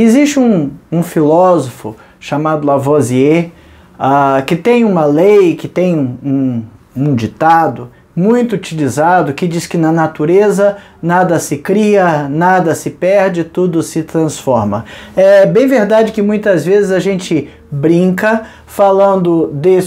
Existe um filósofo chamado Lavoisier, que tem uma lei, que tem um ditado muito utilizado, que diz que na natureza nada se cria, nada se perde, tudo se transforma. É bem verdade que muitas vezes a gente brinca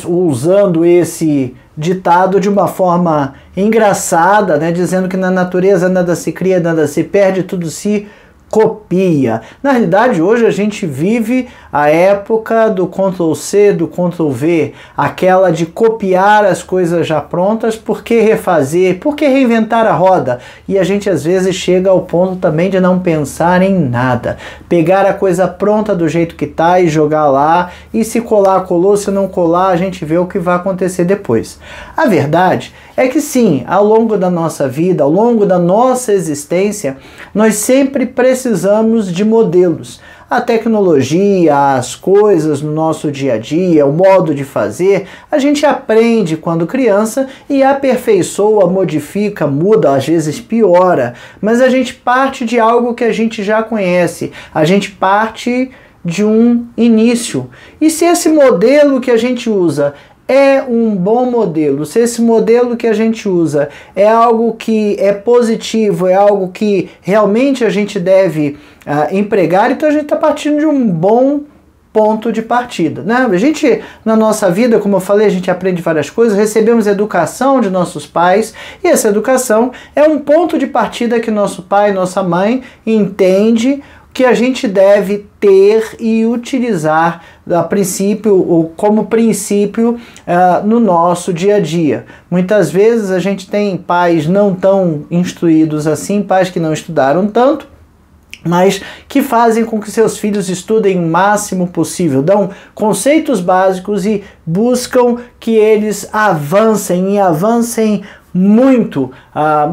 usando esse ditado de uma forma engraçada, né, dizendo que na natureza nada se cria, nada se perde, tudo se copia. Na realidade, hoje a gente vive a época do Ctrl+C, do Ctrl+V, aquela de copiar as coisas já prontas, por que refazer, por que reinventar a roda? E a gente às vezes chega ao ponto também de não pensar em nada. Pegar a coisa pronta do jeito que tá e jogar lá, e se colar, colou, se não colar, a gente vê o que vai acontecer depois. A verdade é que sim, ao longo da nossa vida, ao longo da nossa existência, nós sempre precisamos de modelos. A tecnologia, as coisas no nosso dia a dia, o modo de fazer, a gente aprende quando criança e aperfeiçoa, modifica, muda, às vezes piora, mas a gente parte de algo que a gente já conhece, a gente parte de um início. E se esse modelo que a gente usa é um bom modelo, se esse modelo que a gente usa é algo que é positivo, é algo que realmente a gente deve empregar, então a gente está partindo de um bom ponto de partida, né? A gente, na nossa vida, como eu falei, a gente aprende várias coisas, recebemos educação de nossos pais, e essa educação é um ponto de partida que nosso pai, nossa mãe entende que a gente deve ter e utilizar como princípio no nosso dia a dia. Muitas vezes a gente tem pais não tão instruídos assim, pais que não estudaram tanto, mas que fazem com que seus filhos estudem o máximo possível, dão conceitos básicos e buscam que eles avancem muito,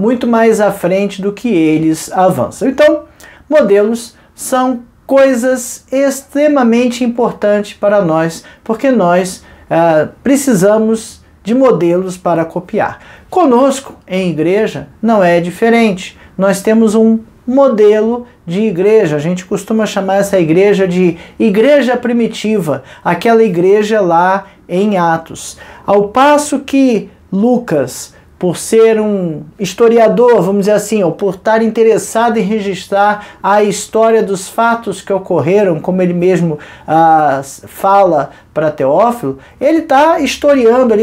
muito mais à frente do que eles avançam. Então, modelos são coisas extremamente importantes para nós, porque nós precisamos de modelos para copiar. Conosco, em igreja, não é diferente. Nós temos um modelo de igreja. A gente costuma chamar essa igreja de igreja primitiva, aquela igreja lá em Atos. Ao passo que Lucas, por ser um historiador, vamos dizer assim, ou por estar interessado em registrar a história dos fatos que ocorreram, como ele mesmo fala para Teófilo, ele está historiando,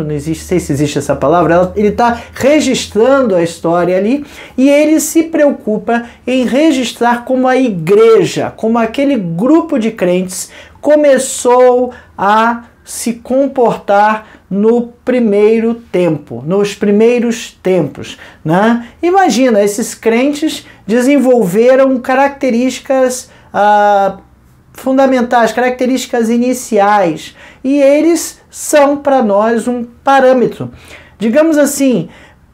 não sei se existe essa palavra, ele está registrando a história ali, e ele se preocupa em registrar como a igreja, como aquele grupo de crentes começou a se comportar no primeiro tempo, nos primeiros tempos, né? Imagina, esses crentes desenvolveram características fundamentais, características iniciais, e eles são para nós um parâmetro. Digamos assim,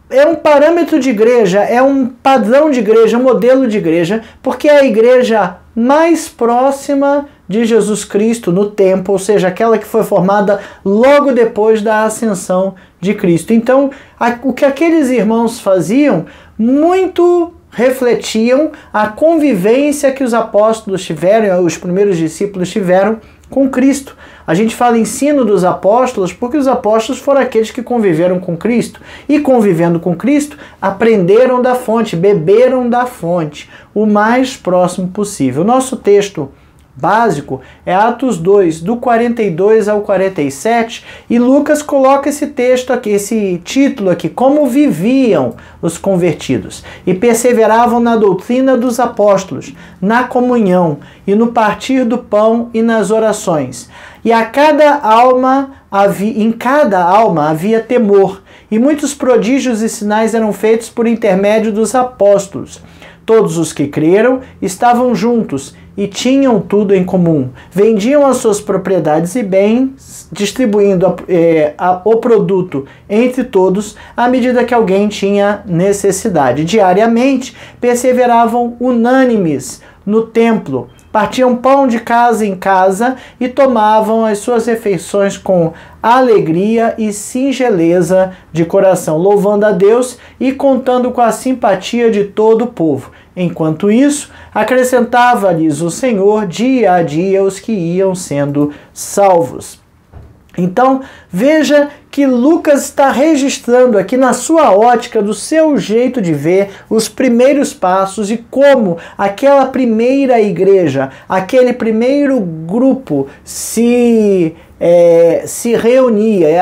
é um parâmetro de igreja, é um padrão de igreja, um modelo de igreja, porque é a igreja mais próxima de Jesus Cristo no tempo, ou seja, aquela que foi formada logo depois da ascensão de Cristo. Então, o que aqueles irmãos faziam muito refletiam a convivência que os apóstolos tiveram, os primeiros discípulos tiveram com Cristo. A gente fala ensino dos apóstolos porque os apóstolos foram aqueles que conviveram com Cristo, e convivendo com Cristo aprenderam da fonte, beberam da fonte, o mais próximo possível. O nosso texto básico é Atos 2, do 42 ao 47, e Lucas coloca esse texto aqui, esse título aqui, como viviam os convertidos, e perseveravam na doutrina dos apóstolos, na comunhão, e no partir do pão e nas orações. E em cada alma havia temor, e muitos prodígios e sinais eram feitos por intermédio dos apóstolos. Todos os que creram estavam juntos e tinham tudo em comum. Vendiam as suas propriedades e bens, distribuindo o produto entre todos à medida que alguém tinha necessidade. Diariamente perseveravam unânimes no templo, partiam pão de casa em casa e tomavam as suas refeições com alegria e singeleza de coração, louvando a Deus e contando com a simpatia de todo o povo. enquanto isso, acrescentava-lhes o Senhor dia a dia os que iam sendo salvos. Então, veja que Lucas está registrando aqui na sua ótica, do seu jeito de ver, os primeiros passos e como aquela primeira igreja, aquele primeiro grupo se reunia.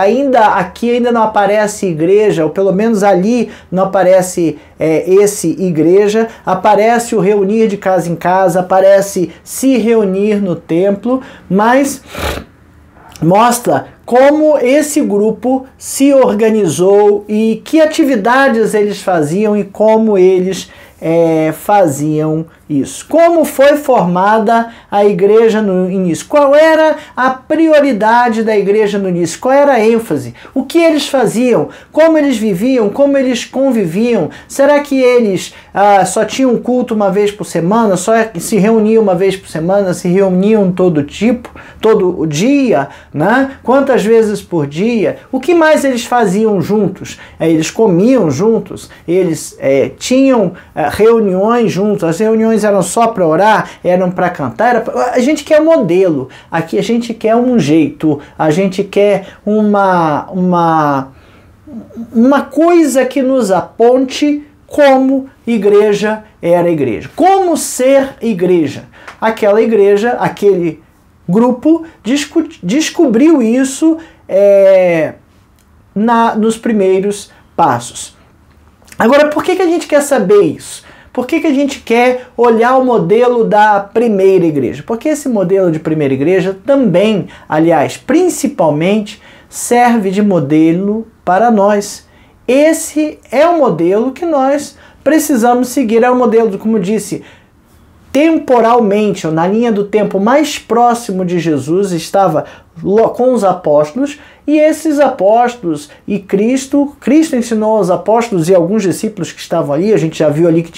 Aqui ainda não aparece igreja, ou pelo menos ali não aparece esse igreja, aparece o reunir de casa em casa, aparece se reunir no templo, mas mostra como esse grupo se organizou e que atividades eles faziam e como eles faziam isso. Como foi formada a igreja no início? Qual era a prioridade da igreja no início? Qual era a ênfase? O que eles faziam? Como eles viviam? Como eles conviviam? Será que eles só tinham culto uma vez por semana? Só se reuniam uma vez por semana? Se reuniam todo dia? Né? Quantas vezes por dia? O que mais eles faziam juntos? Eles comiam juntos? Eles tinham reuniões juntos? As reuniões eram só para orar? Eram para cantar? A gente quer um modelo. Aqui a gente quer um jeito. A gente quer uma coisa que nos aponte como igreja era igreja. Como ser igreja. Aquela igreja, aquele grupo descobriu isso nos primeiros passos. Agora, por que a gente quer saber isso? Por que a gente quer olhar o modelo da primeira igreja? Porque esse modelo de primeira igreja também, aliás, principalmente, serve de modelo para nós. Esse é o modelo que nós precisamos seguir. É o modelo, como disse, temporalmente, ou na linha do tempo mais próximo de Jesus, estava com os apóstolos, e esses apóstolos e Cristo ensinou aos apóstolos e alguns discípulos que estavam ali. A gente já viu ali que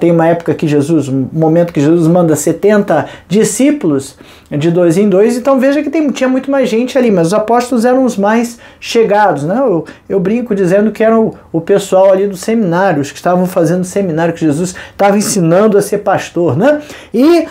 tem uma época que um momento que Jesus manda 70 discípulos de 2 em 2, então veja que tinha muito mais gente ali, mas os apóstolos eram os mais chegados, né? Eu brinco dizendo que eram o pessoal ali do seminário, os que estavam fazendo seminário, que Jesus estava ensinando a ser pastor, né? E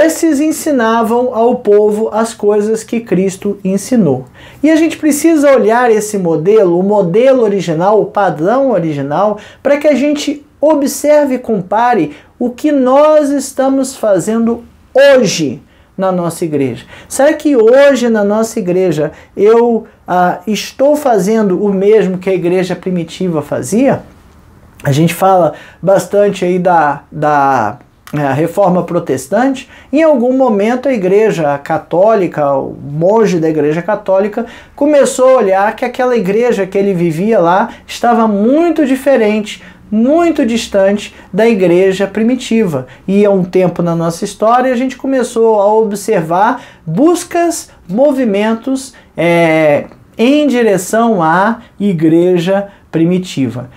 esses ensinavam ao povo as coisas que Cristo ensinou. E a gente precisa olhar esse modelo, o modelo original, o padrão original, para que a gente observe e compare o que nós estamos fazendo hoje na nossa igreja. Será que hoje na nossa igreja eu estou fazendo o mesmo que a igreja primitiva fazia? A gente fala bastante aí da Reforma Protestante. Em algum momento a igreja católica, o monge da igreja católica, começou a olhar que aquela igreja que ele vivia lá estava muito diferente, muito distante da igreja primitiva. E há um tempo na nossa história a gente começou a observar buscas, movimentos em direção à igreja primitiva.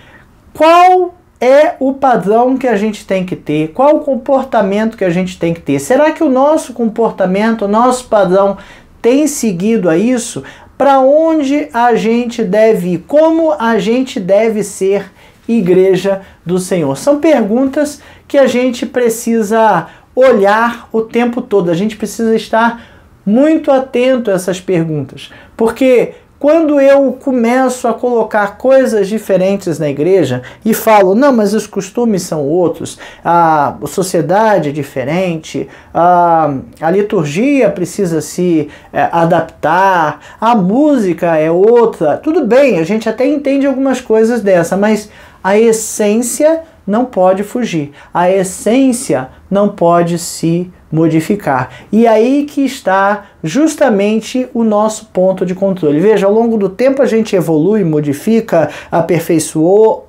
Qual é o padrão que a gente tem que ter? Qual o comportamento que a gente tem que ter? Será que o nosso comportamento, o nosso padrão tem seguido a isso? Para onde a gente deve ir? Como a gente deve ser igreja do Senhor? São perguntas que a gente precisa olhar o tempo todo. A gente precisa estar muito atento a essas perguntas. Porque quando eu começo a colocar coisas diferentes na igreja e falo, não, mas os costumes são outros, a sociedade é diferente, a liturgia precisa se adaptar, a música é outra, tudo bem, a gente até entende algumas coisas dessa, mas a essência não pode fugir, a essência não pode se modificar. E aí que está justamente o nosso ponto de controle. Veja, ao longo do tempo a gente evolui, modifica, aperfeiçoa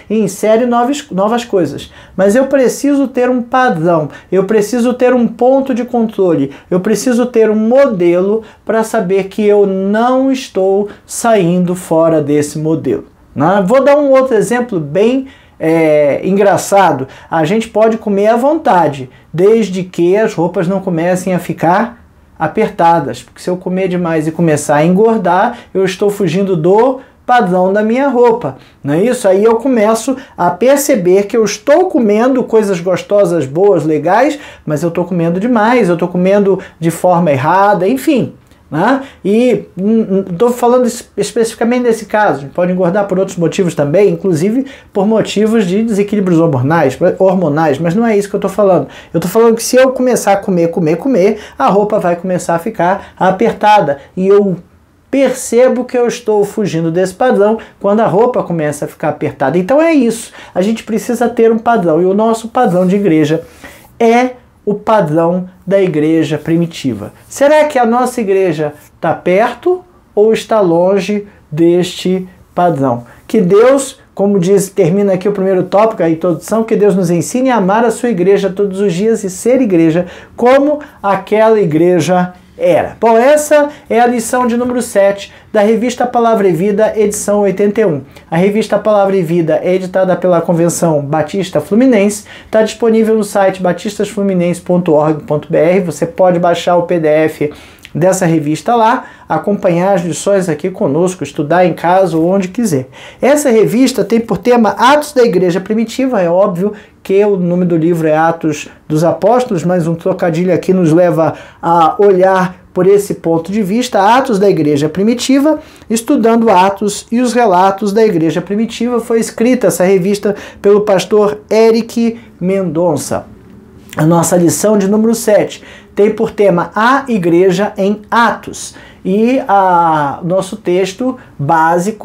e insere novas coisas. Mas eu preciso ter um padrão, eu preciso ter um ponto de controle, eu preciso ter um modelo para saber que eu não estou saindo fora desse modelo. Né? Vou dar um outro exemplo bem engraçado. A gente pode comer à vontade, desde que as roupas não comecem a ficar apertadas, porque se eu comer demais e começar a engordar, eu estou fugindo do padrão da minha roupa, não é isso? Aí eu começo a perceber que eu estou comendo coisas gostosas, boas, legais, mas eu estou comendo demais, eu estou comendo de forma errada, enfim. Né? E estou falando especificamente desse caso, a gente pode engordar por outros motivos também, inclusive por motivos de desequilíbrios hormonais, mas não é isso que eu estou falando. Eu estou falando que se eu começar a comer, a roupa vai começar a ficar apertada e eu percebo que eu estou fugindo desse padrão quando a roupa começa a ficar apertada. Então é isso, a gente precisa ter um padrão e o nosso padrão de igreja é o padrão da igreja primitiva. Será que a nossa igreja está perto ou está longe deste padrão? Que Deus, como diz, termina aqui o primeiro tópico, a introdução, que Deus nos ensine a amar a sua igreja todos os dias e ser igreja como aquela igreja era. Bom, essa é a lição de número 7 da revista Palavra e Vida, edição 81. A revista Palavra e Vida é editada pela Convenção Batista Fluminense, está disponível no site batistasfluminense.org.br. Você pode baixar o PDF dessa revista lá, acompanhar as lições aqui conosco, estudar em casa ou onde quiser. Essa revista tem por tema Atos da Igreja Primitiva, é óbvio que o nome do livro é Atos dos Apóstolos, mas um trocadilho aqui nos leva a olhar por esse ponto de vista, Atos da Igreja Primitiva, estudando Atos e os relatos da Igreja Primitiva. Foi escrita essa revista pelo pastor Eric Mendonça. A nossa lição de número 7 tem por tema A Igreja em Atos. E nosso texto base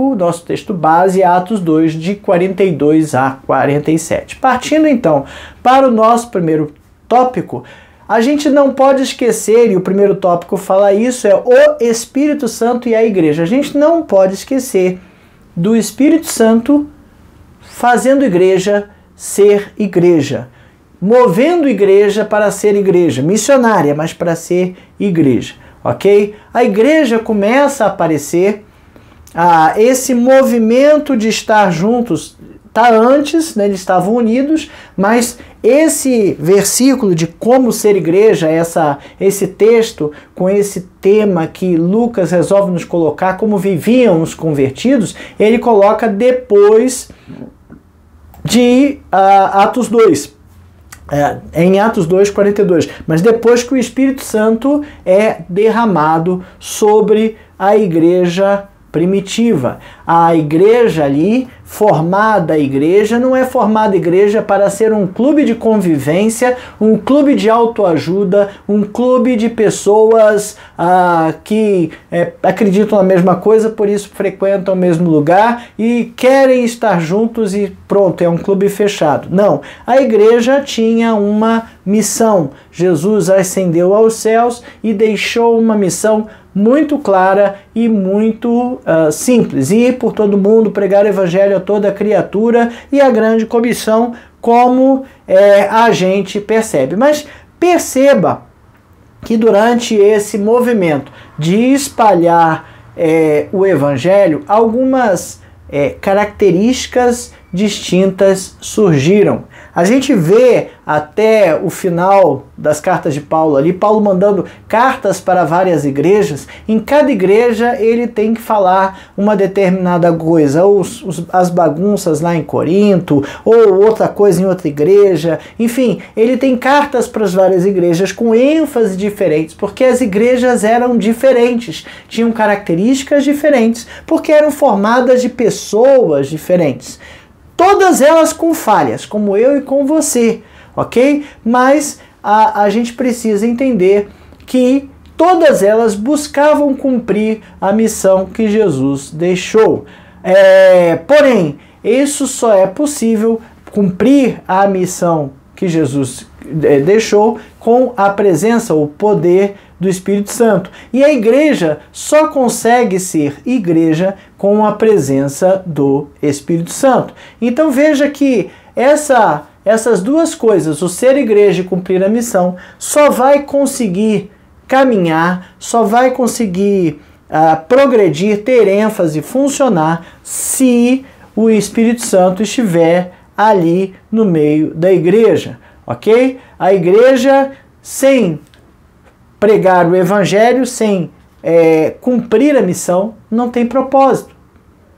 é Atos 2, de 42 a 47. Partindo então para o nosso primeiro tópico, a gente não pode esquecer, e o primeiro tópico fala isso, é o Espírito Santo e a igreja. A gente não pode esquecer do Espírito Santo fazendo igreja ser igreja, movendo igreja para ser igreja, missionária, mas para ser igreja, ok? A igreja começa a aparecer, esse movimento de estar juntos, tá antes, né, eles estavam unidos, mas esse versículo de como ser igreja, esse texto com esse tema que Lucas resolve nos colocar, como viviam os convertidos, ele coloca depois de Atos 2. Em Atos 2, 42, mas depois que o Espírito Santo é derramado sobre a igreja primitiva. A igreja ali, formada igreja, não é formada igreja para ser um clube de convivência, um clube de autoajuda, um clube de pessoas que acreditam na mesma coisa, por isso frequentam o mesmo lugar e querem estar juntos e pronto, é um clube fechado. Não, a igreja tinha uma missão. Jesus ascendeu aos céus e deixou uma missão muito clara e muito simples. Ir por todo mundo, pregar o evangelho a toda criatura e a grande comissão, como a gente percebe. Mas perceba que durante esse movimento de espalhar o evangelho, algumas características distintas surgiram. A gente vê até o final das cartas de Paulo ali, Paulo mandando cartas para várias igrejas. Em cada igreja ele tem que falar uma determinada coisa, ou as bagunças lá em Corinto, ou outra coisa em outra igreja. Enfim, ele tem cartas para as várias igrejas com ênfase diferentes, porque as igrejas eram diferentes, tinham características diferentes, porque eram formadas de pessoas diferentes. Todas elas com falhas, como eu e com você, ok? Mas a gente precisa entender que todas elas buscavam cumprir a missão que Jesus deixou. Porém, isso só é possível cumprir a missão que Jesus deixou com a presença, o poder do Espírito Santo. E a igreja só consegue ser igreja com a presença do Espírito Santo. Então veja que essas duas coisas, o ser igreja e cumprir a missão, só vai conseguir caminhar, só vai conseguir progredir, ter ênfase, funcionar, se o Espírito Santo estiver ali no meio da igreja, ok? A igreja sem pregar o evangelho, sem cumprir a missão, não tem propósito.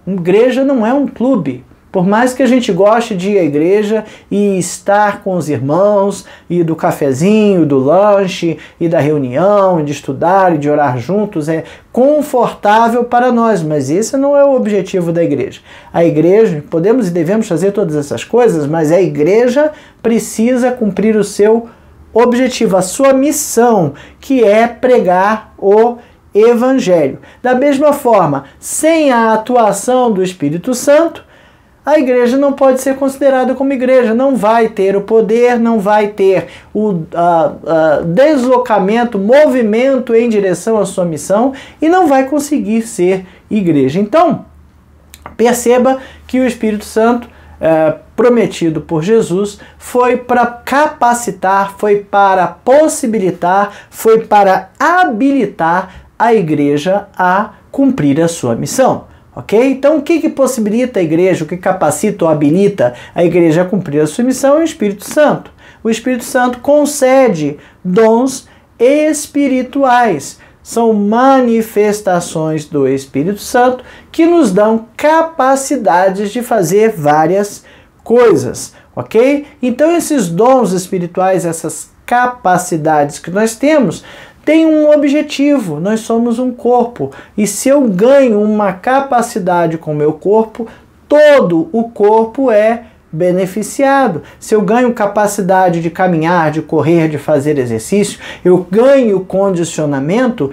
Igreja não é um clube. Por mais que a gente goste de ir à igreja e estar com os irmãos, e do cafezinho, do lanche, e da reunião, e de estudar e de orar juntos, é confortável para nós, mas esse não é o objetivo da igreja. A igreja, podemos e devemos fazer todas essas coisas, mas a igreja precisa cumprir o seu objetivo, a sua missão, que é pregar o Evangelho. Da mesma forma, sem a atuação do Espírito Santo, a igreja não pode ser considerada como igreja, não vai ter o poder, não vai ter o deslocamento, movimento em direção à sua missão e não vai conseguir ser igreja. Então, perceba que o Espírito Santo prometido por Jesus foi para capacitar, foi para possibilitar, foi para habilitar a igreja a cumprir a sua missão. Ok? Então, o que possibilita a igreja, o que capacita ou habilita a igreja a cumprir a sua missão é o Espírito Santo. O Espírito Santo concede dons espirituais. São manifestações do Espírito Santo que nos dão capacidades de fazer várias coisas. Ok? Então, esses dons espirituais, essas capacidades que nós temos, tem um objetivo, nós somos um corpo, e se eu ganho uma capacidade com o meu corpo, todo o corpo é beneficiado. Se eu ganho capacidade de caminhar, de correr, de fazer exercício, eu ganho condicionamento,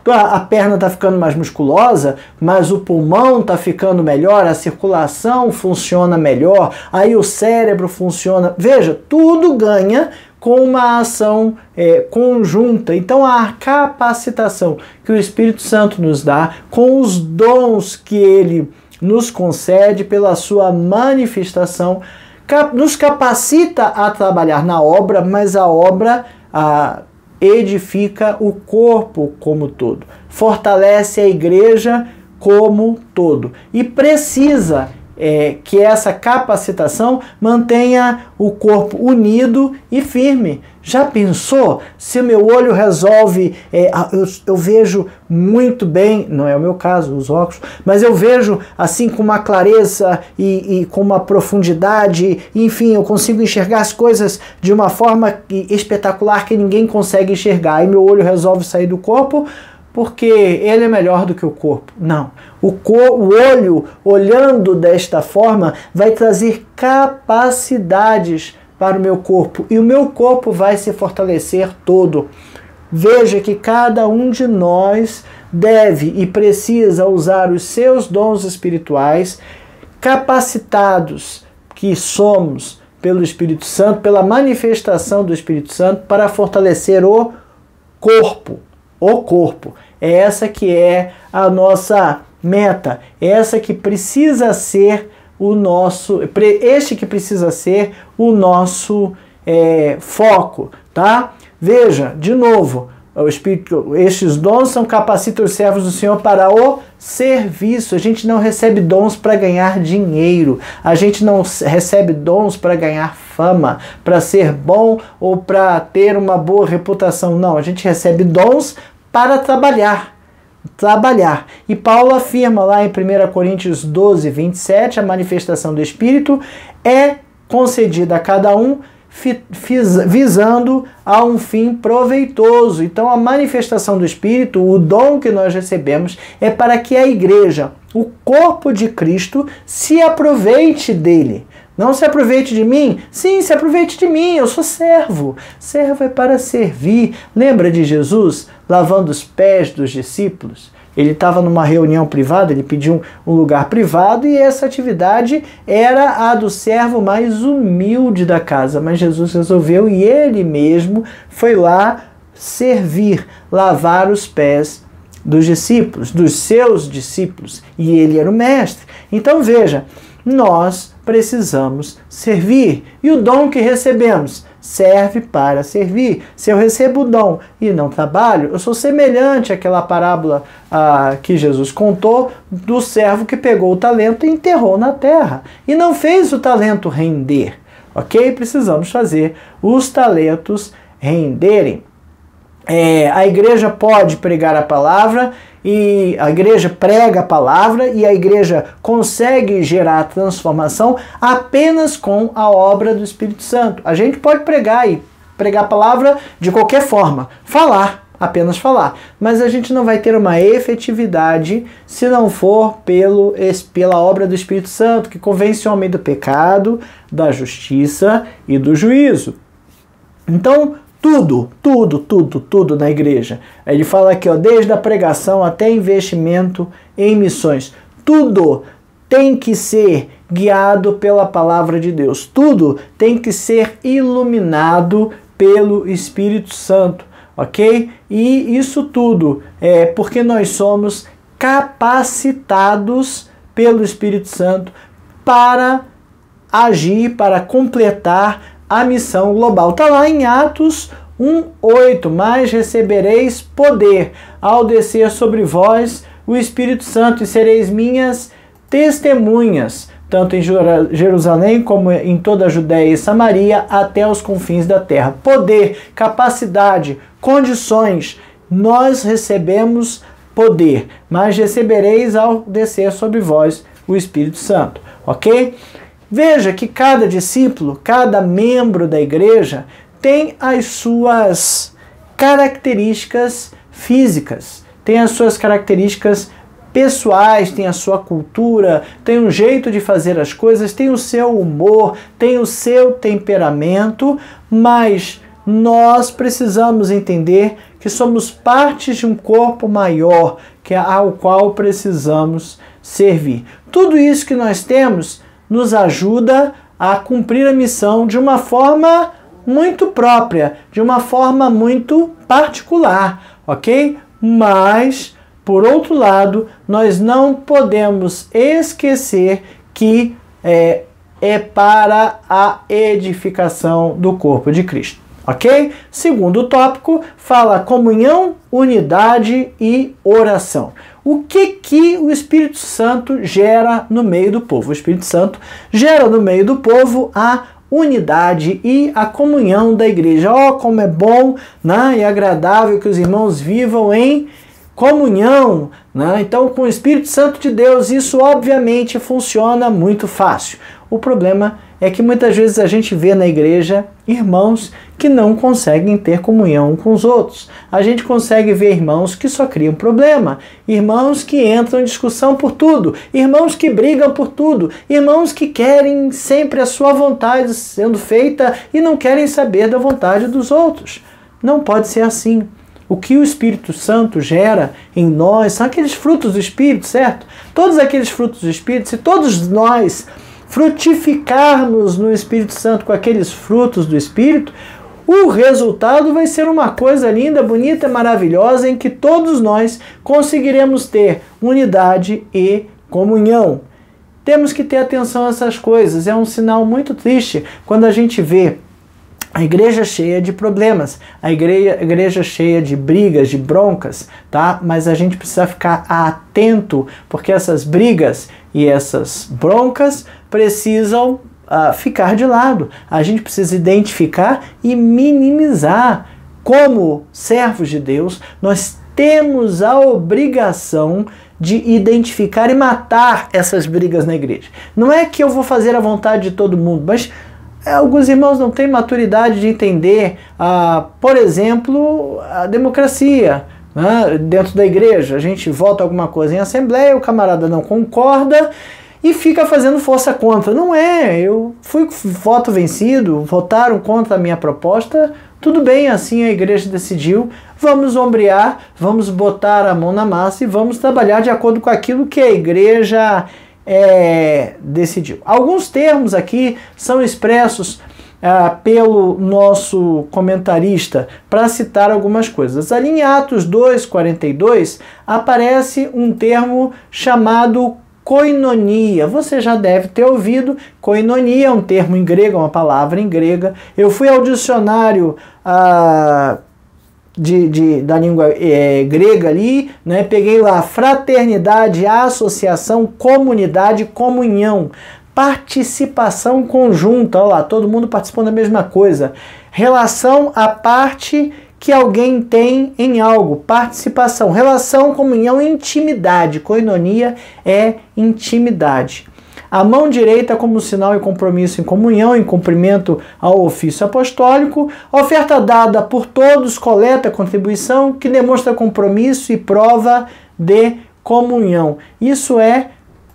a perna está ficando mais musculosa, mas o pulmão está ficando melhor, a circulação funciona melhor, aí o cérebro funciona. Veja, tudo ganha com uma ação conjunta. Então a capacitação que o Espírito Santo nos dá, com os dons que ele nos concede pela sua manifestação, nos capacita a trabalhar na obra, mas a obra edifica o corpo como todo, fortalece a igreja como todo e precisa que essa capacitação mantenha o corpo unido e firme. Já pensou se o meu olho resolve, eu vejo muito bem, não é o meu caso, os óculos, mas eu vejo assim com uma clareza e com uma profundidade, enfim, eu consigo enxergar as coisas de uma forma espetacular que ninguém consegue enxergar, e meu olho resolve sair do corpo porque ele é melhor do que o corpo. Não. O olho, olhando desta forma, vai trazer capacidades para o meu corpo. E o meu corpo vai se fortalecer todo. Veja que cada um de nós deve e precisa usar os seus dons espirituais, capacitados que somos pelo Espírito Santo, pela manifestação do Espírito Santo, para fortalecer o corpo. O corpo. É essa que é a nossa meta. Essa que precisa ser o nosso, este que precisa ser o nosso foco, tá? Veja, de novo, o Espírito, estes dons são capacitam os servos do Senhor para o serviço. A gente não recebe dons para ganhar dinheiro. A gente não recebe dons para ganhar fama, para ser bom ou para ter uma boa reputação. Não, a gente recebe dons para trabalhar. E Paulo afirma lá em 1 Coríntios 12, 27, a manifestação do Espírito é concedida a cada um visando a um fim proveitoso. Então a manifestação do Espírito, o dom que nós recebemos, é para que a igreja, o corpo de Cristo, se aproveite dele. Não se aproveite de mim? Sim, se aproveite de mim, eu sou servo. Servo é para servir. Lembra de Jesus lavando os pés dos discípulos? Ele estava numa reunião privada, ele pediu um lugar privado e essa atividade era a do servo mais humilde da casa. Mas Jesus resolveu e ele mesmo foi lá servir, lavar os pés dos discípulos, dos seus discípulos. E ele era o mestre. Então veja, nós precisamos servir. E o dom que recebemos serve para servir. Se eu recebo o dom e não trabalho, eu sou semelhante àquela parábola que Jesus contou do servo que pegou o talento e enterrou na terra. E não fez o talento render. Ok? Precisamos fazer os talentos renderem. a igreja pode pregar a palavra, e a igreja prega a palavra e a igreja consegue gerar transformação apenas com a obra do Espírito Santo. A gente pode pregar a palavra de qualquer forma, apenas falar, mas a gente não vai ter uma efetividade se não for pela obra do Espírito Santo, que convence o homem do pecado, da justiça e do juízo. Então, tudo na igreja. Ele fala aqui, desde a pregação até investimento em missões. Tudo tem que ser guiado pela palavra de Deus. Tudo tem que ser iluminado pelo Espírito Santo, ok? E isso tudo é porque nós somos capacitados pelo Espírito Santo para agir, para completar a missão global. Está lá em Atos 1:8, mas recebereis poder ao descer sobre vós o Espírito Santo e sereis minhas testemunhas, tanto em Jerusalém como em toda a Judéia e Samaria até os confins da terra. Poder, capacidade, condições, nós recebemos poder, mas recebereis ao descer sobre vós o Espírito Santo, ok? Veja que cada discípulo, cada membro da igreja tem as suas características físicas, tem as suas características pessoais, tem a sua cultura, tem um jeito de fazer as coisas, tem o seu humor, tem o seu temperamento, mas nós precisamos entender que somos partes de um corpo maior, ao qual precisamos servir. Tudo isso que nós temos nos ajuda a cumprir a missão de uma forma muito própria, de uma forma muito particular, ok? Mas, por outro lado, nós não podemos esquecer que é para a edificação do corpo de Cristo, ok? Segundo tópico, fala comunhão, unidade e oração. O que o Espírito Santo gera no meio do povo? O Espírito Santo gera no meio do povo a unidade e a comunhão da igreja. Como é bom, né, e agradável que os irmãos vivam em comunhão, né? Então, com o Espírito Santo de Deus, isso obviamente funciona muito fácil. O problema é que muitas vezes a gente vê na igreja irmãos que não conseguem ter comunhão com os outros. A gente consegue ver irmãos que só criam problema, irmãos que entram em discussão por tudo, irmãos que brigam por tudo, irmãos que querem sempre a sua vontade sendo feita e não querem saber da vontade dos outros. Não pode ser assim. O que o Espírito Santo gera em nós são aqueles frutos do Espírito, certo? Todos aqueles frutos do Espírito, se todos nós frutificarmos no Espírito Santo com aqueles frutos do Espírito, o resultado vai ser uma coisa linda, bonita, maravilhosa, em que todos nós conseguiremos ter unidade e comunhão. Temos que ter atenção a essas coisas. É um sinal muito triste quando a gente vê a igreja cheia de problemas, a igreja cheia de brigas, de broncas, tá? Mas a gente precisa ficar atento, porque essas brigas e essas broncas precisam ficar de lado. A gente precisa identificar e minimizar. Como servos de Deus, nós temos a obrigação de identificar e matar essas brigas na igreja. Não é que eu vou fazer a vontade de todo mundo, mas alguns irmãos não têm maturidade de entender, por exemplo, a democracia, né? Dentro da igreja. A gente vota alguma coisa em assembleia, o camarada não concorda e fica fazendo força contra. Não é, eu fui voto vencido, votaram contra a minha proposta, tudo bem, assim a igreja decidiu, vamos ombrear, vamos botar a mão na massa e vamos trabalhar de acordo com aquilo que a igreja decidiu. Alguns termos aqui são expressos pelo nosso comentarista para citar algumas coisas. Ali em Atos 2:42 aparece um termo chamado koinonia. Você já deve ter ouvido. Koinonia é um termo em grego, uma palavra em grega. Eu fui ao dicionário da língua grega ali, né? Peguei lá fraternidade, associação, comunidade, comunhão, participação conjunta. Olha lá, todo mundo participando da mesma coisa. Relação à parte que alguém tem em algo, participação, relação, comunhão, intimidade. Koinonia é intimidade. A mão direita como sinal e compromisso em comunhão, em cumprimento ao ofício apostólico. Oferta dada por todos, coleta, contribuição, que demonstra compromisso e prova de comunhão. Isso é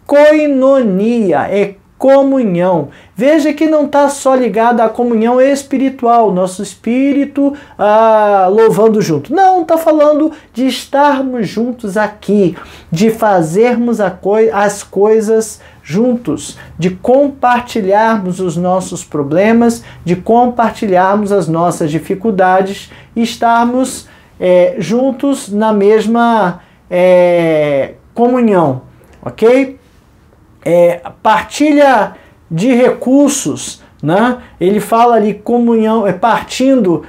koinonia, é comunhão. Veja que não está só ligado à comunhão espiritual, nosso espírito louvando junto. Não, está falando de estarmos juntos aqui, de fazermos as coisas juntos, de compartilharmos os nossos problemas, de compartilharmos as nossas dificuldades e estarmos juntos na mesma comunhão, ok? Partilha de recursos, né? Ele fala ali comunhão, partindo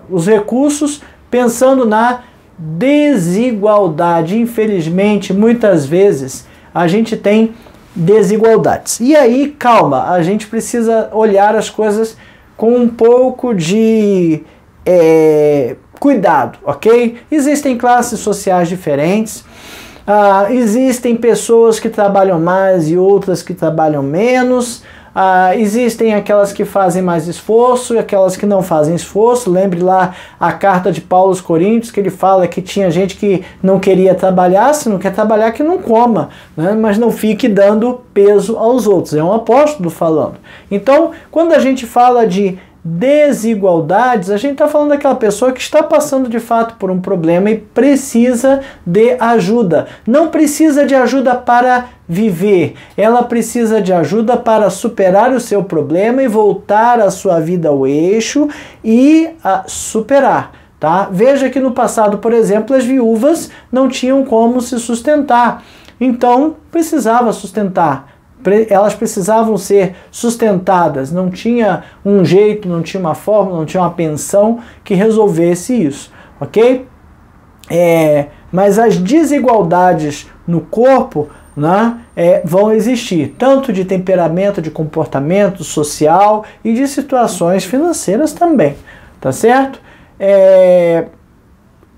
os recursos, pensando na desigualdade. Infelizmente, muitas vezes a gente tem desigualdades. E aí, calma, a gente precisa olhar as coisas com um pouco de cuidado, ok? Existem classes sociais diferentes. Existem pessoas que trabalham mais e outras que trabalham menos. Existem aquelas que fazem mais esforço e aquelas que não fazem esforço. Lembre lá a carta de Paulo aos Coríntios, que ele fala que tinha gente que não queria trabalhar. Se não quer trabalhar, que não coma, né? Mas não fique dando peso aos outros. É um apóstolo falando. Então, quando a gente fala de desigualdades, a gente está falando daquela pessoa que está passando de fato por um problema e precisa de ajuda. Não precisa de ajuda para viver, ela precisa de ajuda para superar o seu problema e voltar a sua vida ao eixo e superar. Tá? Veja que no passado, por exemplo, as viúvas não tinham como se sustentar, então precisava sustentar. Elas precisavam ser sustentadas, não tinha um jeito, não tinha uma forma, não tinha uma pensão que resolvesse isso, ok? Mas as desigualdades no corpo, né, vão existir, tanto de temperamento, de comportamento social e de situações financeiras também, tá certo?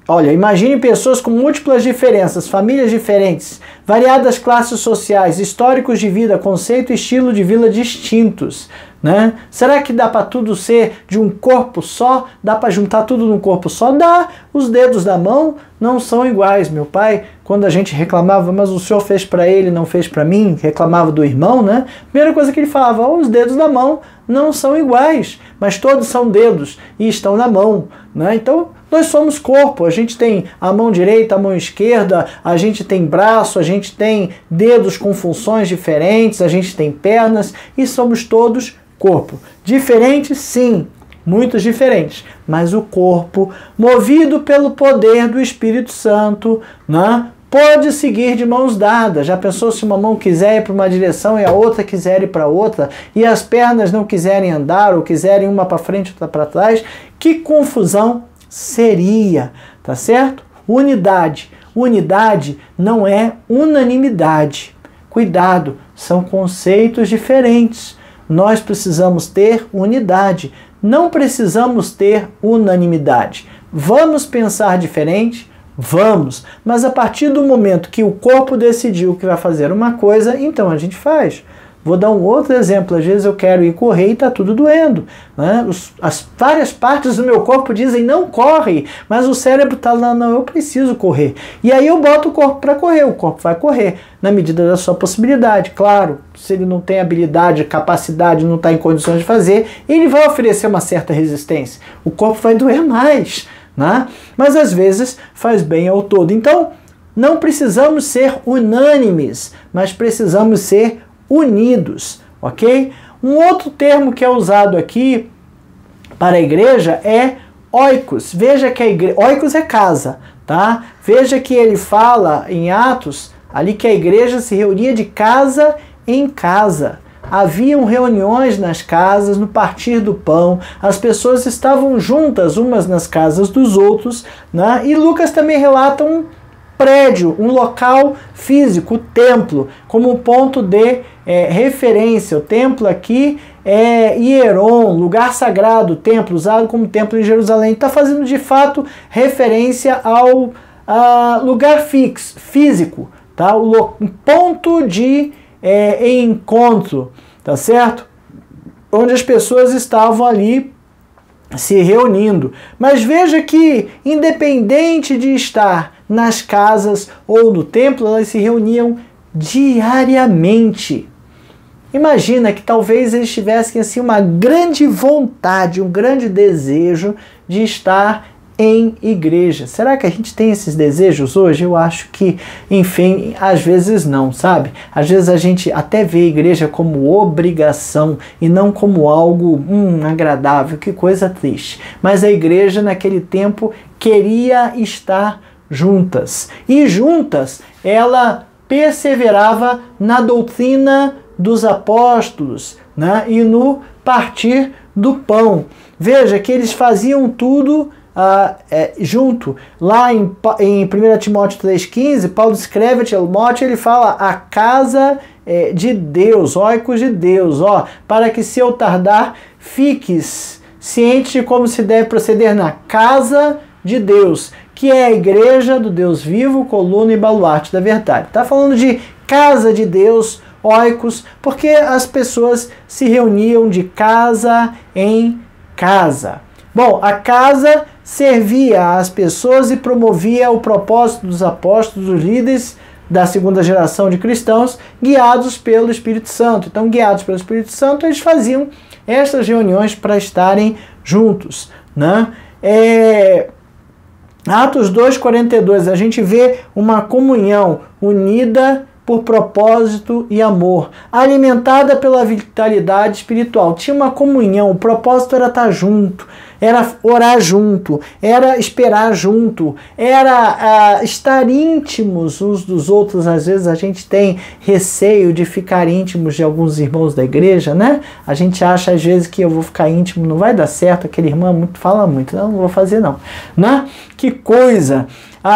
Olha, imagine pessoas com múltiplas diferenças, famílias diferentes, variadas classes sociais, históricos de vida, conceito e estilo de vida distintos, né? Será que dá para tudo ser de um corpo só? Dá para juntar tudo num corpo só? Dá! Os dedos da mão não são iguais. Meu pai, quando a gente reclamava, mas o senhor fez para ele, não fez para mim, reclamava do irmão, né? Primeira coisa que ele falava, os dedos da mão não são iguais, mas todos são dedos e estão na mão, né? Então, nós somos corpo, a gente tem a mão direita, a mão esquerda, a gente tem braço, a gente tem dedos com funções diferentes, a gente tem pernas e somos todos corpo. Diferentes, sim, muitos diferentes, mas o corpo, movido pelo poder do Espírito Santo, né, pode seguir de mãos dadas. Já pensou se uma mão quiser ir para uma direção e a outra quiser ir para outra, e as pernas não quiserem andar, ou quiserem uma para frente e outra para trás? Que confusão seria, tá certo? Unidade. Unidade não é unanimidade. Cuidado, são conceitos diferentes. Nós precisamos ter unidade, não precisamos ter unanimidade. Vamos pensar diferente? Vamos, mas a partir do momento que o corpo decidiu que vai fazer uma coisa, então a gente faz. Vou dar um outro exemplo. Às vezes eu quero ir correr e está tudo doendo, né? As várias partes do meu corpo dizem não corre, mas o cérebro está lá, não, eu preciso correr. E aí eu boto o corpo para correr, o corpo vai correr, na medida da sua possibilidade. Claro, se ele não tem habilidade, capacidade, não está em condições de fazer, ele vai oferecer uma certa resistência. O corpo vai doer mais, né? Mas às vezes faz bem ao todo. Então, não precisamos ser unânimes, mas precisamos ser unidos, ok? Um outro termo que é usado aqui para a igreja é oikos. Veja que a igreja, oikos é casa, tá? Veja que ele fala em Atos, ali que a igreja se reunia de casa em casa. Haviam reuniões nas casas, no partir do pão, as pessoas estavam juntas umas nas casas dos outros, né? E Lucas também relata um prédio, um local físico, o templo, como um ponto de referência. O templo aqui Hieron, lugar sagrado, templo, usado como templo em Jerusalém. Está fazendo de fato referência ao lugar físico, tá? Um ponto de encontro, tá certo? Onde as pessoas estavam ali se reunindo. Mas veja que, independente de estar nas casas ou no templo, elas se reuniam diariamente. Imagina que talvez eles tivessem assim uma grande vontade, um grande desejo de estar em igreja. Será que a gente tem esses desejos hoje? Eu acho que, enfim, às vezes não, sabe? Às vezes a gente até vê a igreja como obrigação e não como algo agradável, que coisa triste. Mas a igreja naquele tempo queria estar juntas. E juntas ela perseverava na doutrina dos apóstolos, né? E no partir do pão. Veja que eles faziam tudo junto. Lá em 1 Timóteo 3,15, Paulo escreve a Timóteo, ele fala a casa de Deus, oikos de Deus, para que se eu tardar, fiques ciente de como se deve proceder na casa de Deus, que é a igreja do Deus vivo, coluna e baluarte da verdade. Está falando de casa de Deus, oikos, porque as pessoas se reuniam de casa em casa. Bom, a casa servia às pessoas e promovia o propósito dos apóstolos, dos líderes da segunda geração de cristãos, guiados pelo Espírito Santo. Então, guiados pelo Espírito Santo, eles faziam estas reuniões para estarem juntos, né? Atos 2,42, a gente vê uma comunhão unida por propósito e amor, alimentada pela vitalidade espiritual. Tinha uma comunhão, o propósito era estar junto, era orar junto, era esperar junto, era estar íntimos uns dos outros. Às vezes a gente tem receio de ficar íntimos de alguns irmãos da igreja, né? A gente acha às vezes que eu vou ficar íntimo, não vai dar certo, aquele irmão fala muito, não vou fazer não, né? Que coisa!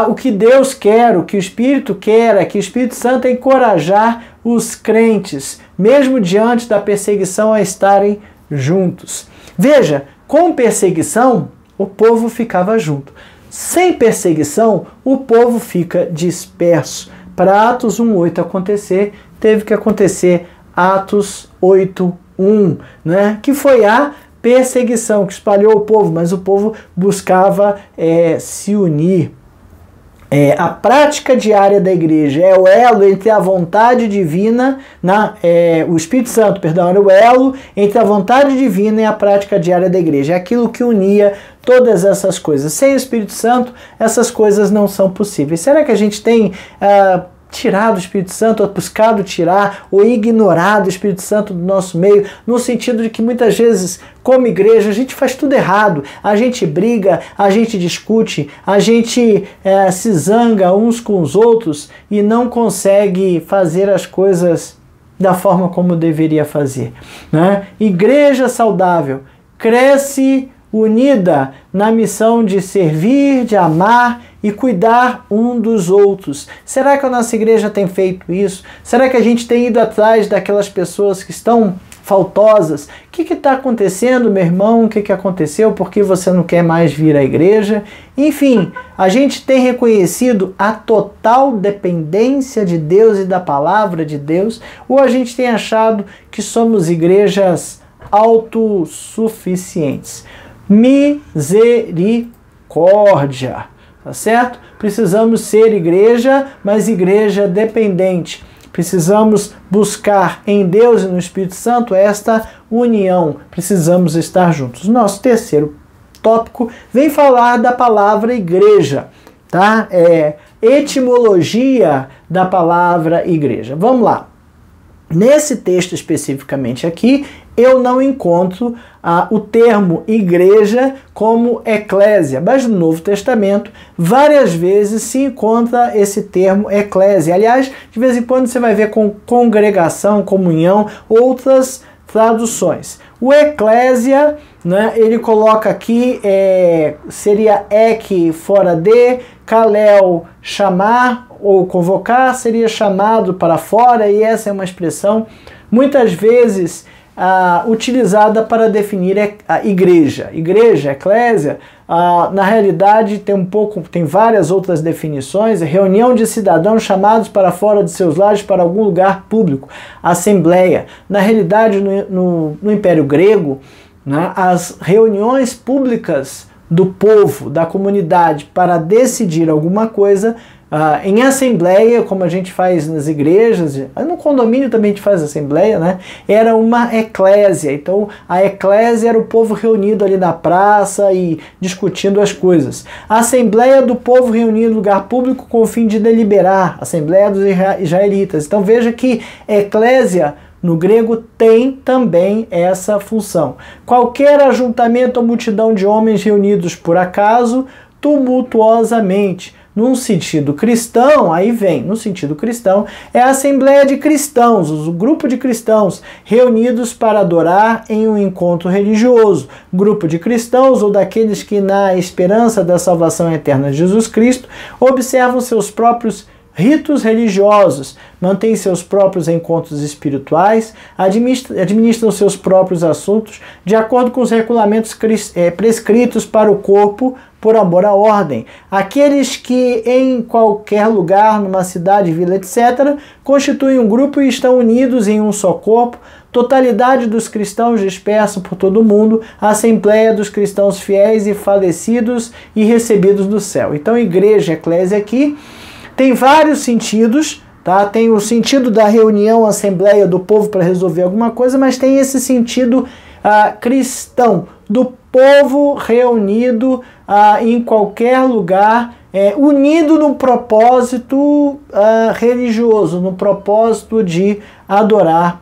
O que Deus quer, o que o Espírito quer, é que o Espírito Santo encorajar os crentes, mesmo diante da perseguição, a estarem juntos. Veja, com perseguição, o povo ficava junto. Sem perseguição, o povo fica disperso. Para Atos 1,8 acontecer, teve que acontecer Atos 8,1, né? Que foi a perseguição que espalhou o povo, mas o povo buscava se unir. A prática diária da igreja é o elo entre a vontade divina, o Espírito Santo, perdão, era o elo entre a vontade divina e a prática diária da igreja. É aquilo que unia todas essas coisas. Sem o Espírito Santo, essas coisas não são possíveis. Será que a gente tem tirado o Espírito Santo, ou buscado tirar, ou ignorado o Espírito Santo do nosso meio, no sentido de que muitas vezes, como igreja, a gente faz tudo errado, a gente briga, a gente discute, a gente se zanga uns com os outros e não consegue fazer as coisas da forma como deveria fazer, né? Igreja saudável cresce unida na missão de servir, de amar e cuidar um dos outros. Será que a nossa igreja tem feito isso? Será que a gente tem ido atrás daquelas pessoas que estão faltosas? O que está acontecendo, meu irmão? O que aconteceu? Por que você não quer mais vir à igreja? Enfim, a gente tem reconhecido a total dependência de Deus e da palavra de Deus, ou a gente tem achado que somos igrejas autossuficientes? Misericórdia, tá certo? Precisamos ser igreja, mas igreja dependente. Precisamos buscar em Deus e no Espírito Santo esta união. Precisamos estar juntos. Nosso terceiro tópico vem falar da palavra igreja, tá? Etimologia da palavra igreja. Vamos lá. Nesse texto especificamente aqui, eu não encontro o termo igreja como eclésia, mas no Novo Testamento várias vezes se encontra esse termo eclésia. Aliás, de vez em quando você vai ver com congregação, comunhão, outras traduções. O eclésia, né, ele coloca aqui, seria ek fora de, kalel chamar ou convocar, seria chamado para fora, e essa é uma expressão muitas vezes utilizada para definir a igreja. Igreja, eclésia, na realidade tem várias outras definições: reunião de cidadãos chamados para fora de seus lares para algum lugar público, assembleia. Na realidade, no Império Grego, né, as reuniões públicas do povo, da comunidade, para decidir alguma coisa, em assembleia, como a gente faz nas igrejas, no condomínio também a gente faz assembleia, né? Era uma eclésia. Então a eclésia era o povo reunido ali na praça e discutindo as coisas. A assembleia do povo reunido em lugar público com o fim de deliberar, assembleia dos israelitas. Então veja que eclésia no grego tem também essa função. Qualquer ajuntamento ou multidão de homens reunidos por acaso, tumultuosamente. Num sentido cristão, aí vem, no sentido cristão, é a assembleia de cristãos, o grupo de cristãos reunidos para adorar em um encontro religioso. Grupo de cristãos ou daqueles que, na esperança da salvação eterna de Jesus Cristo, observam seus próprios ritos religiosos, mantêm seus próprios encontros espirituais, administram seus próprios assuntos de acordo com os regulamentos prescritos para o corpo por amor à ordem. Aqueles que em qualquer lugar, numa cidade, vila, etc., constituem um grupo e estão unidos em um só corpo, totalidade dos cristãos dispersos por todo o mundo, a assembleia dos cristãos fiéis e falecidos e recebidos do céu. Então, igreja, eclésia aqui, tem vários sentidos, tá? Tem o sentido da reunião, assembleia do povo para resolver alguma coisa, mas tem esse sentido cristão, do povo reunido em qualquer lugar, unido no propósito religioso, no propósito de adorar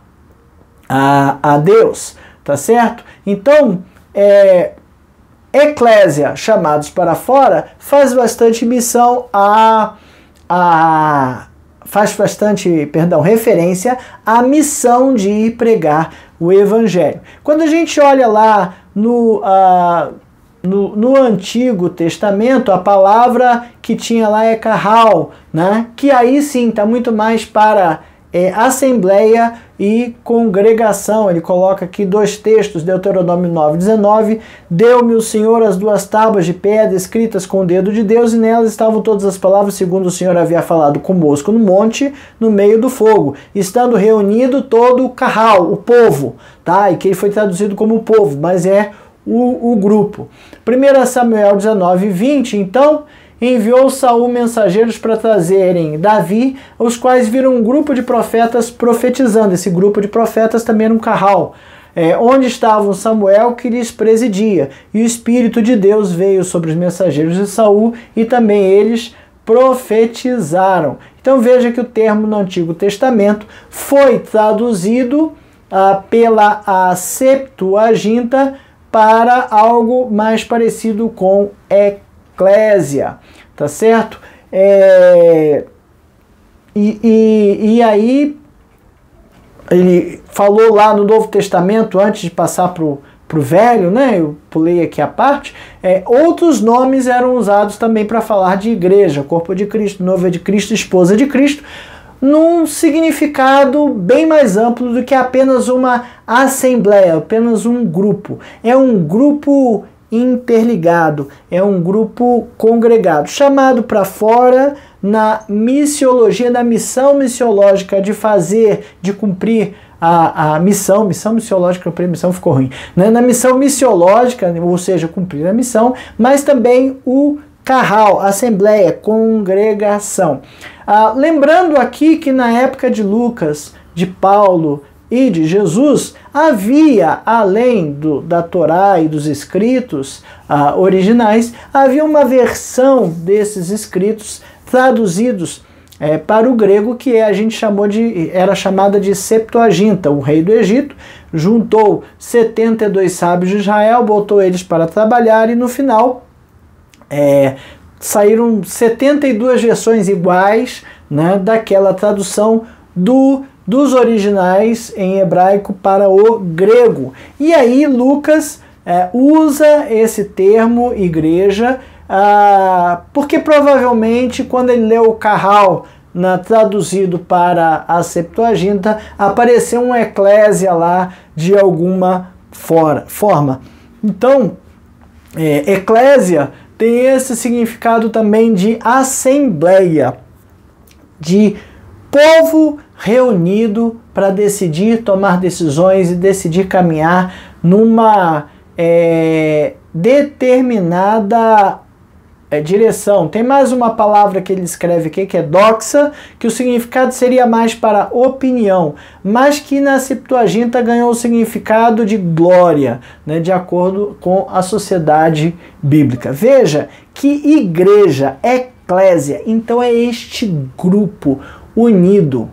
a Deus, tá certo? Então, eclésia, chamados para fora, faz bastante referência à missão de ir pregar o Evangelho. Quando a gente olha lá no Antigo Testamento, a palavra que tinha lá é kahal, né? Que aí sim está muito mais para assembleia e congregação. Ele coloca aqui dois textos, Deuteronômio 9:19, deu-me o Senhor as 2 tábuas de pedra escritas com o dedo de Deus, e nelas estavam todas as palavras segundo o Senhor havia falado conosco no monte, no meio do fogo, estando reunido todo o kahal, o povo, tá? E que ele foi traduzido como povo, mas é o grupo. 1 Samuel 19:20, então enviou Saul mensageiros para trazerem Davi, os quais viram um grupo de profetas profetizando. Esse grupo de profetas também era um carral, onde estava Samuel, que lhes presidia. E o Espírito de Deus veio sobre os mensageiros de Saul, e também eles profetizaram. Então veja que o termo no Antigo Testamento foi traduzido pela Septuaginta para algo mais parecido com eclésia, tá certo? E aí ele falou lá no Novo Testamento, antes de passar pro Velho, né? Eu pulei aqui a parte. Outros nomes eram usados também para falar de igreja, corpo de Cristo, noiva de Cristo, esposa de Cristo, num significado bem mais amplo do que apenas uma assembleia, apenas um grupo. É um grupo interligado, é um grupo congregado, chamado para fora na missiologia, na missão missiológica de cumprir a missão missiológica, missão ficou ruim, né? Na missão missiológica, ou seja, cumprir a missão, mas também o carral, assembleia, congregação. Lembrando aqui que na época de Lucas, de Paulo e de Jesus, havia, além da Torá e dos escritos originais, havia uma versão desses escritos traduzidos para o grego, que a gente era chamada de Septuaginta. O rei do Egito juntou 72 sábios de Israel, botou eles para trabalhar, e no final saíram 72 versões iguais, né, daquela tradução dos originais em hebraico para o grego. E aí Lucas usa esse termo igreja, porque provavelmente quando ele leu o carral traduzido para a Septuaginta, apareceu um eclésia lá de alguma forma. Então, eclésia tem esse significado também de assembleia, de povo reunido para decidir, tomar decisões e decidir caminhar numa determinada direção. Tem mais uma palavra que ele escreve aqui, que é doxa, que o significado seria mais para opinião, mas que na Septuaginta ganhou o significado de glória, né, de acordo com a sociedade bíblica. Veja que igreja, eclésia, então é este grupo unido,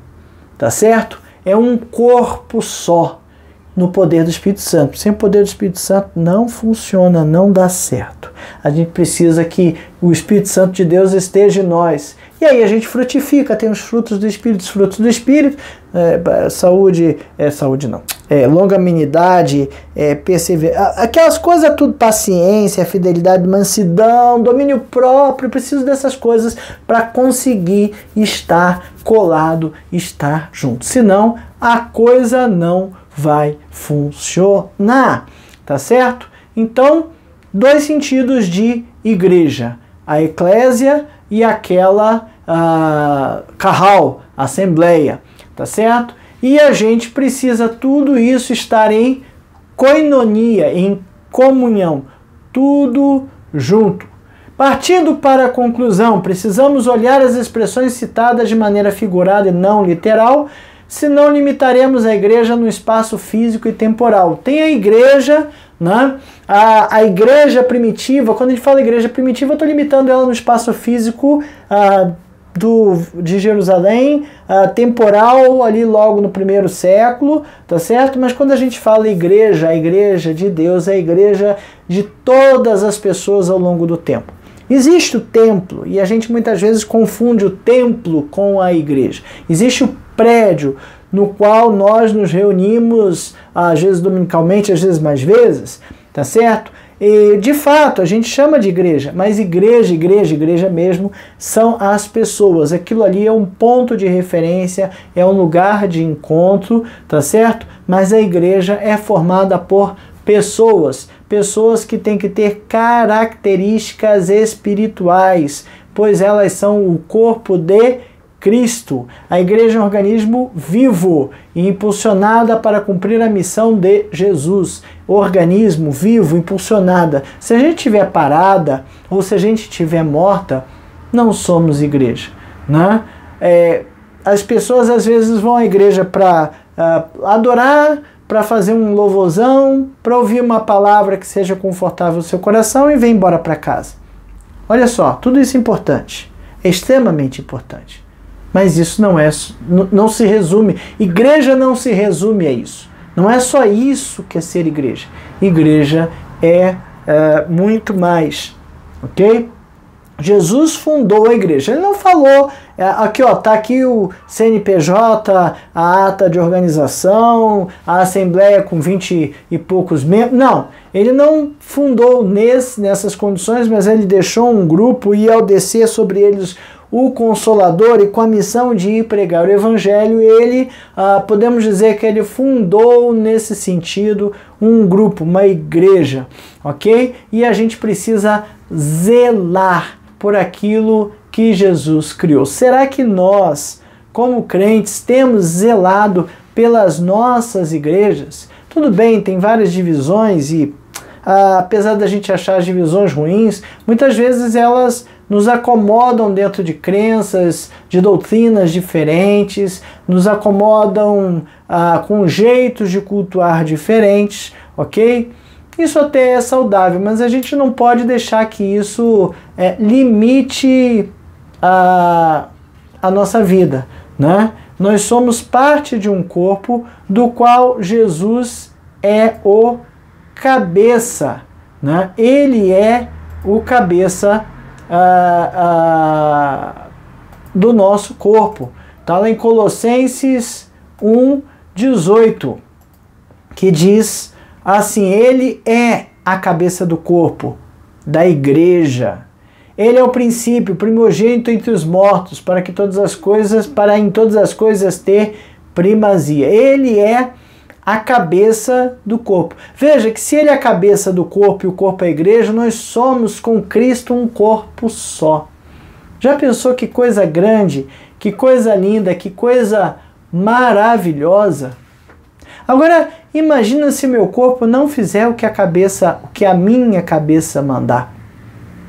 tá certo? É um corpo só, no poder do Espírito Santo. Sem o poder do Espírito Santo não funciona, não dá certo. A gente precisa que o Espírito Santo de Deus esteja em nós. E aí a gente frutifica, tem os frutos do Espírito. Os frutos do Espírito, longanimidade, perseverança, aquelas coisas tudo, paciência, fidelidade, mansidão, domínio próprio. Preciso dessas coisas para conseguir estar colado, estar junto. Senão a coisa não vai funcionar, tá certo? Então, dois sentidos de igreja, a eclésia e aquela carral, assembleia, tá certo? E a gente precisa tudo isso estar em koinonia, em comunhão, tudo junto. Partindo para a conclusão, precisamos olhar as expressões citadas de maneira figurada e não literal, senão limitaremos a igreja no espaço físico e temporal. Tem a igreja, né? A igreja primitiva. Quando a gente fala igreja primitiva, eu estou limitando ela no espaço físico de Jerusalém, temporal, ali logo no 1º século, tá certo? Mas quando a gente fala igreja, a igreja de Deus é a igreja de todas as pessoas ao longo do tempo. Existe o templo, e a gente muitas vezes confunde o templo com a igreja. Existe o prédio no qual nós nos reunimos, às vezes dominicalmente, às vezes mais vezes, tá certo? E, de fato, a gente chama de igreja, mas igreja mesmo, são as pessoas. Aquilo ali é um ponto de referência, é um lugar de encontro, tá certo? Mas a igreja é formada por pessoas que têm que ter características espirituais, pois elas são o corpo de Cristo. A igreja é um organismo vivo e impulsionada para cumprir a missão de Jesus. Organismo vivo, impulsionada. Se a gente estiver parada ou se a gente estiver morta, não somos igreja, né? As pessoas às vezes vão à igreja para adorar, para fazer um louvorzão, para ouvir uma palavra que seja confortável ao seu coração e vem embora para casa. Olha só, tudo isso é importante, é extremamente importante. Mas isso não se resume. Igreja não se resume a isso. Não é só isso que é ser igreja. Igreja é muito mais, ok? Jesus fundou a igreja. Ele não falou, aqui ó, tá aqui o CNPJ, a ata de organização, a assembleia com 20 e poucos membros. Não, ele não fundou nessas condições, mas ele deixou um grupo e ao descer sobre eles o Consolador e com a missão de ir pregar o Evangelho, ele, podemos dizer que ele fundou nesse sentido um grupo, uma igreja, ok? E a gente precisa zelar por aquilo que Jesus criou. Será que nós, como crentes, temos zelado pelas nossas igrejas? Tudo bem, tem várias divisões e apesar da gente achar as divisões ruins, muitas vezes elas nos acomodam dentro de crenças, de doutrinas diferentes, nos acomodam com jeitos de cultuar diferentes, ok? Isso até é saudável, mas a gente não pode deixar que isso limite a nossa vida, né? Nós somos parte de um corpo do qual Jesus é o cabeça, né? Ele é o cabeça do nosso corpo. Está lá em Colossenses 1:18, que diz assim: ele é a cabeça do corpo, da igreja. Ele é o princípio, primogênito entre os mortos, para em todas as coisas ter primazia. Ele é a cabeça do corpo. Veja que se ele é a cabeça do corpo e o corpo é a igreja, nós somos com Cristo um corpo só. Já pensou que coisa grande, que coisa linda, que coisa maravilhosa? Agora, imagina se meu corpo não fizer o que a minha cabeça mandar.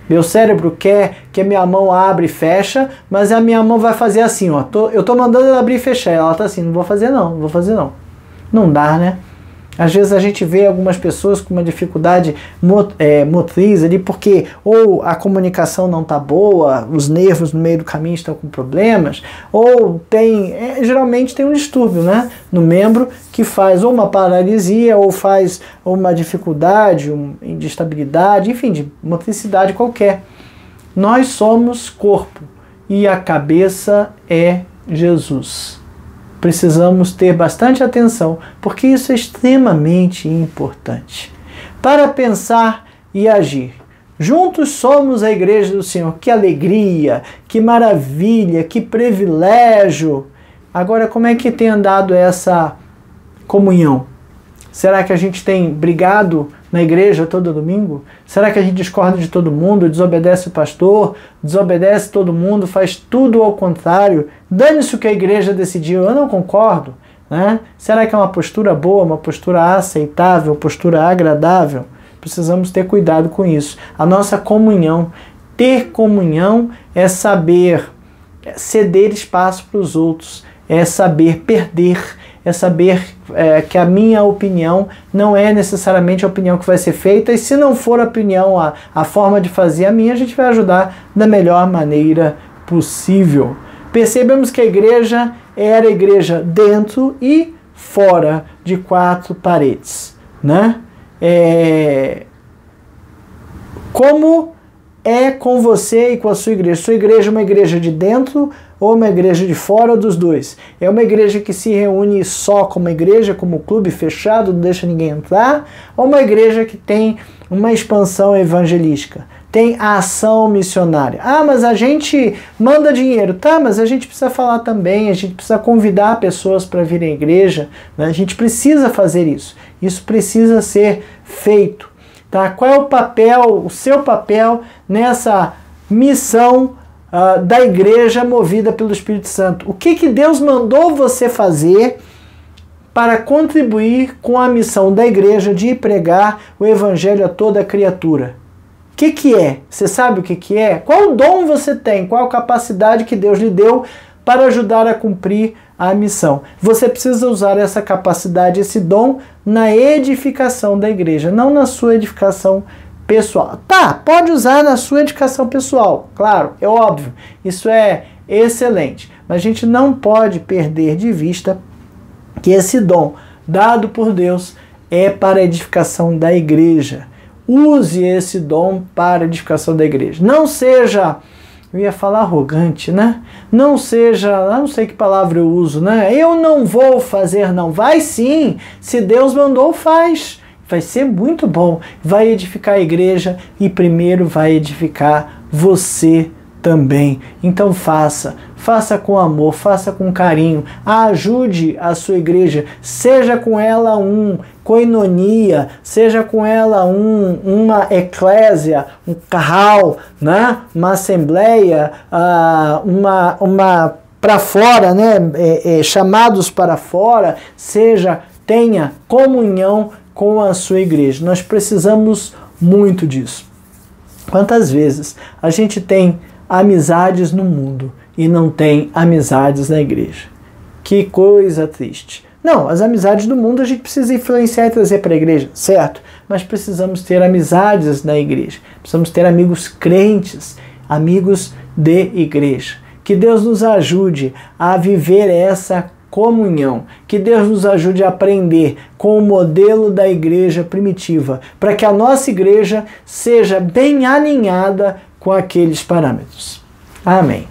Meu cérebro quer que a minha mão abra e fecha, mas a minha mão vai fazer assim, ó. Eu tô mandando ela abrir e fechar. Ela tá assim, não vou fazer não, não vou fazer não. Não dá, né? Às vezes a gente vê algumas pessoas com uma dificuldade motriz ali, porque ou a comunicação não tá boa, os nervos no meio do caminho estão com problemas, ou geralmente tem um distúrbio, né, no membro que faz ou uma paralisia, ou faz uma dificuldade, uma instabilidade, enfim, de motricidade qualquer. Nós somos corpo e a cabeça é Jesus. Precisamos ter bastante atenção, porque isso é extremamente importante. Para pensar e agir. Juntos somos a igreja do Senhor. Que alegria, que maravilha, que privilégio. Agora, como é que tem andado essa comunhão? Será que a gente tem brigado na igreja todo domingo? Será que a gente discorda de todo mundo, desobedece o pastor, desobedece todo mundo, faz tudo ao contrário? Dane-se o que a igreja decidiu, eu não concordo, né? Será que é uma postura boa, uma postura aceitável, postura agradável? Precisamos ter cuidado com isso. A nossa comunhão, ter comunhão é saber ceder espaço para os outros, é saber perder, é saber que a minha opinião não é necessariamente a opinião que vai ser feita, e se não for a opinião, a forma de fazer a minha, a gente vai ajudar da melhor maneira possível. Percebemos que a igreja era a igreja dentro e fora de quatro paredes, né? Como é com você e com a sua igreja? Sua igreja é uma igreja de dentro ou uma igreja de fora, ou dos dois? É uma igreja que se reúne só como igreja, como clube fechado, não deixa ninguém entrar? Ou uma igreja que tem uma expansão evangelística? Tem a ação missionária. Ah, mas a gente manda dinheiro. Tá, mas a gente precisa falar também, a gente precisa convidar pessoas para vir à igreja, né? A gente precisa fazer isso. Isso precisa ser feito. Tá? Qual é o papel, o seu papel nessa missão da igreja movida pelo Espírito Santo? O que Deus mandou você fazer para contribuir com a missão da igreja de pregar o evangelho a toda a criatura? O que é? Você sabe o que é? Qual dom você tem? Qual a capacidade que Deus lhe deu para ajudar a cumprir a missão? Você precisa usar essa capacidade, esse dom, na edificação da igreja, não na sua edificação pessoal. Tá, pode usar na sua edificação pessoal, claro, é óbvio, isso é excelente, mas a gente não pode perder de vista que esse dom dado por Deus é para a edificação da igreja. Use esse dom para a edificação da igreja. Não seja, eu ia falar arrogante, né? Não seja, eu não sei que palavra eu uso, né? Eu não vou fazer, não. Vai sim, se Deus mandou, faz. Vai ser muito bom. Vai edificar a igreja e primeiro vai edificar você também. Então faça com amor, faça com carinho, ajude a sua igreja, seja com ela koinonia, seja com ela uma eclésia, um carral, né? Uma assembleia, uma para fora, né? Chamados para fora, tenha comunhão com a sua igreja. Nós precisamos muito disso. Quantas vezes a gente tem amizades no mundo e não tem amizades na igreja? Que coisa triste. Não, as amizades do mundo a gente precisa influenciar e trazer para a igreja, certo? Mas precisamos ter amizades na igreja. Precisamos ter amigos crentes, amigos de igreja. Que Deus nos ajude a viver essa comunhão. Que Deus nos ajude a aprender com o modelo da igreja primitiva, para que a nossa igreja seja bem alinhada com aqueles parâmetros. Amém.